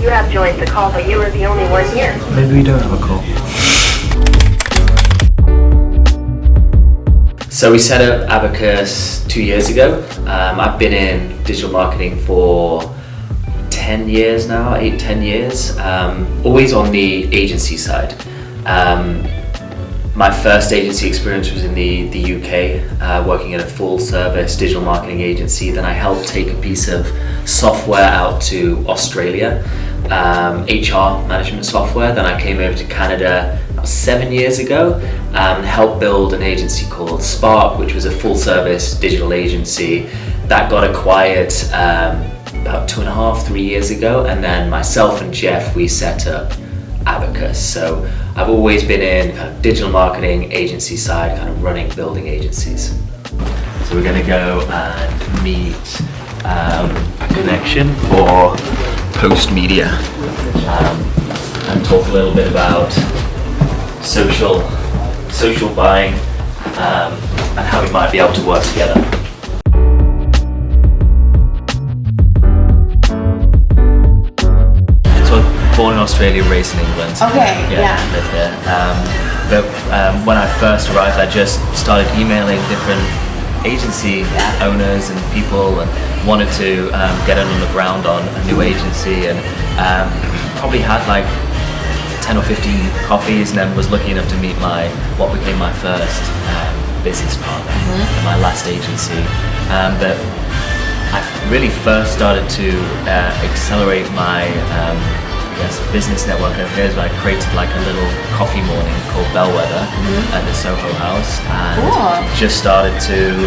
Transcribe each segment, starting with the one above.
You have joined the call, but you are the only one here. Maybe we don't have a call. So we set up Abacus 2 years ago. I've been in digital marketing for 10 years now, 8-10 years, always on the agency side. My first agency experience was in the UK, working at a full service digital marketing agency. Then I helped take a piece of software out to Australia, HR management software. Then I came over to Canada about 7 years ago and helped build an agency called Spark, which was a full service digital agency that got acquired about 2.5-3 years ago. And then myself and Jeff, we set up Abacus. So I've always been in kind of digital marketing agency side, kind of running, building agencies. So we're going to go and meet a connection for post media and talk a little bit about social buying and how we might be able to work together. Born in Australia, raised in England. Okay, yeah. Lived here. But when I first arrived, I just started emailing different agency owners and people, and wanted to get in on the ground on a new agency, and probably had like 10 or 15 coffees, and then was lucky enough to meet what became my first business partner at my last agency. But I really first started to accelerate my business network over here is when I created like a little coffee morning called Bellwether at the Soho House, and just started to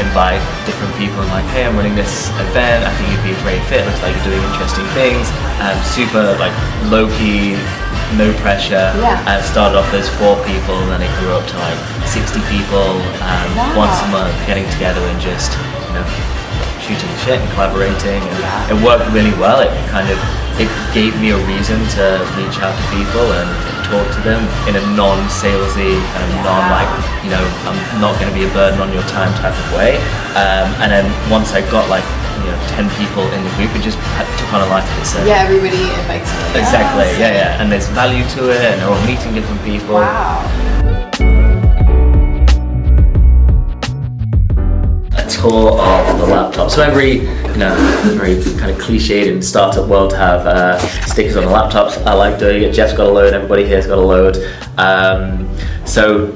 invite different people and like, hey, I'm running this event, I think you'd be a great fit, looks like you're doing interesting things, super like low-key, no pressure, and started off as 4 people, and then it grew up to like 60 people once a month, getting together and just shooting the shit and collaborating, and it worked really well. It gave me a reason to reach out to people and talk to them in a non-salesy kind of I'm not going to be a burden on your time type of way. And then once I got 10 people in the group, it just took on a life of itself. Yeah, everybody invites you. Exactly, yeah. And there's value to it, and they're all meeting different people. Wow. Tour of the laptop. So very kind of cliched in startup world to have stickers on the laptops. I like doing it. Jeff's got a load. Everybody here's got a load. So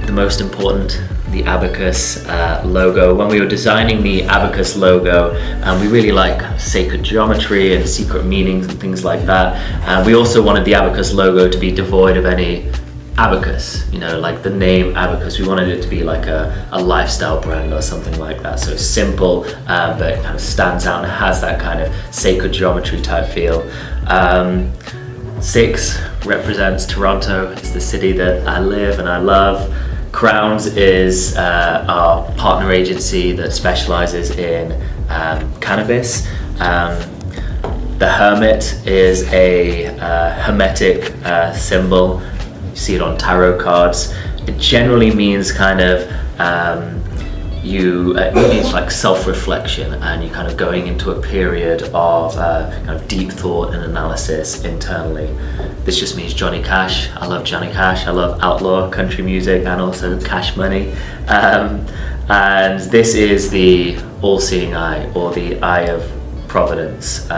the most important, the Abacus logo. When we were designing the Abacus logo, we really like sacred geometry and secret meanings and things like that. We also wanted the Abacus logo to be devoid of any abacus, like the name Abacus. We wanted it to be like a lifestyle brand or something like that. So simple, but it kind of stands out and has that kind of sacred geometry type feel. 6 represents Toronto. It's the city that I live and I love. Crowns is our partner agency that specializes in cannabis. The hermit is a hermetic symbol. You see it on tarot cards. It generally means kind of it means like self-reflection, and you're kind of going into a period of kind of deep thought and analysis internally. This just means Johnny Cash. I love Johnny Cash. I love outlaw country music and also Cash Money. And this is the all-seeing eye, or the eye of providence.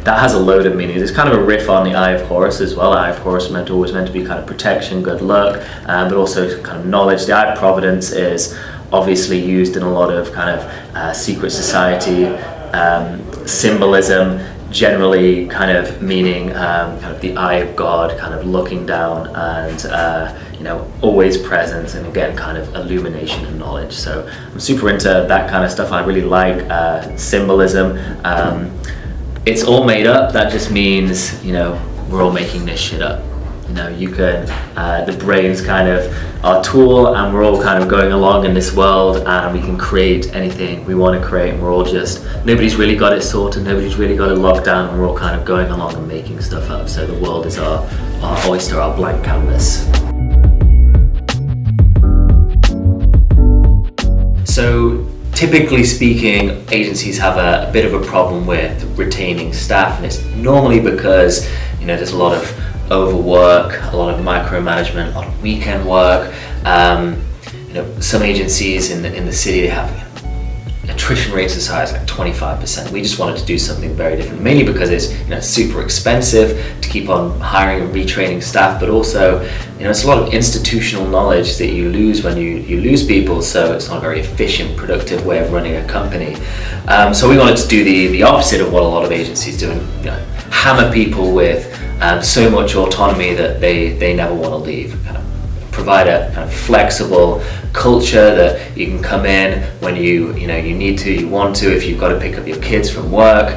That has a load of meanings. It's kind of a riff on the Eye of Horus as well. Eye of Horus always meant to be kind of protection, good luck, but also kind of knowledge. The Eye of Providence is obviously used in a lot of kind of secret society symbolism, generally kind of meaning kind of the eye of God, kind of looking down and always present, and again kind of illumination and knowledge. So I'm super into that kind of stuff. I really like symbolism. It's all made up. That just means, we're all making this shit up. You can, the brain's kind of our tool, and we're all kind of going along in this world, and we can create anything we want to create, and we're all nobody's really got it sorted, nobody's really got it locked down, and we're all kind of going along and making stuff up. So the world is our oyster, our blank canvas. So typically speaking, agencies have a bit of a problem with retaining staff, and it's normally because there's a lot of overwork, a lot of micromanagement, a lot of weekend work. Some agencies in the city, they have attrition rates as high as like 25%. We just wanted to do something very different, mainly because it's super expensive to keep on hiring and retraining staff, but also it's a lot of institutional knowledge that you lose when you lose people, so it's not a very efficient, productive way of running a company. So we wanted to do the opposite of what a lot of agencies do, and hammer people with so much autonomy that they never want to leave. Kind of provide a kind of flexible culture that you can come in when you need to, you want to. If you've got to pick up your kids from work,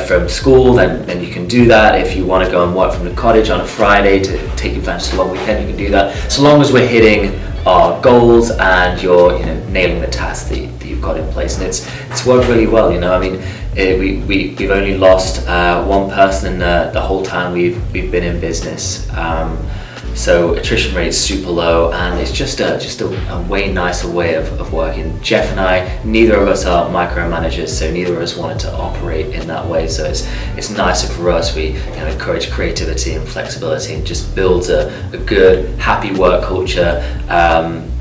from school, then you can do that. If you want to go and work from the cottage on a Friday to take advantage of the long weekend, you can do that. So long as we're hitting our goals and you're nailing the tasks that you've got in place, and it's worked really well. I mean, we've only lost one person the whole time we've been in business. So attrition rate is super low, and it's just a way nicer way of working. Jeff and I, neither of us are micromanagers, so neither of us wanted to operate in that way. So it's nicer for us. We encourage creativity and flexibility, and just builds a good, happy work culture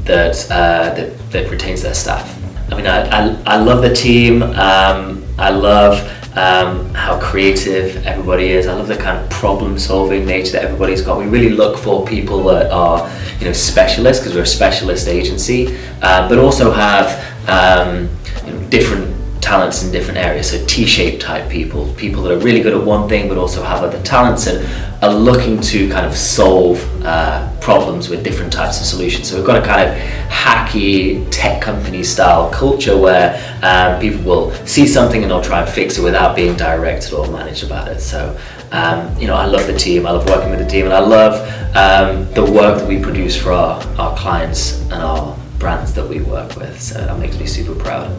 that retains their staff. I mean, I love the team. I love how creative everybody is. I love the kind of problem-solving nature that everybody's got. We really look for people that are, specialists, because we're a specialist agency, but also have different talents in different areas. So T-shaped type people that are really good at one thing, but also have other talents and are looking to kind of solve problems with different types of solutions. So we've got a kind of hacky tech company style culture where people will see something and they'll try and fix it without being directed or managed about it. So I love the team, I love working with the team, and I love the work that we produce for our clients and our brands that we work with. So that makes me super proud.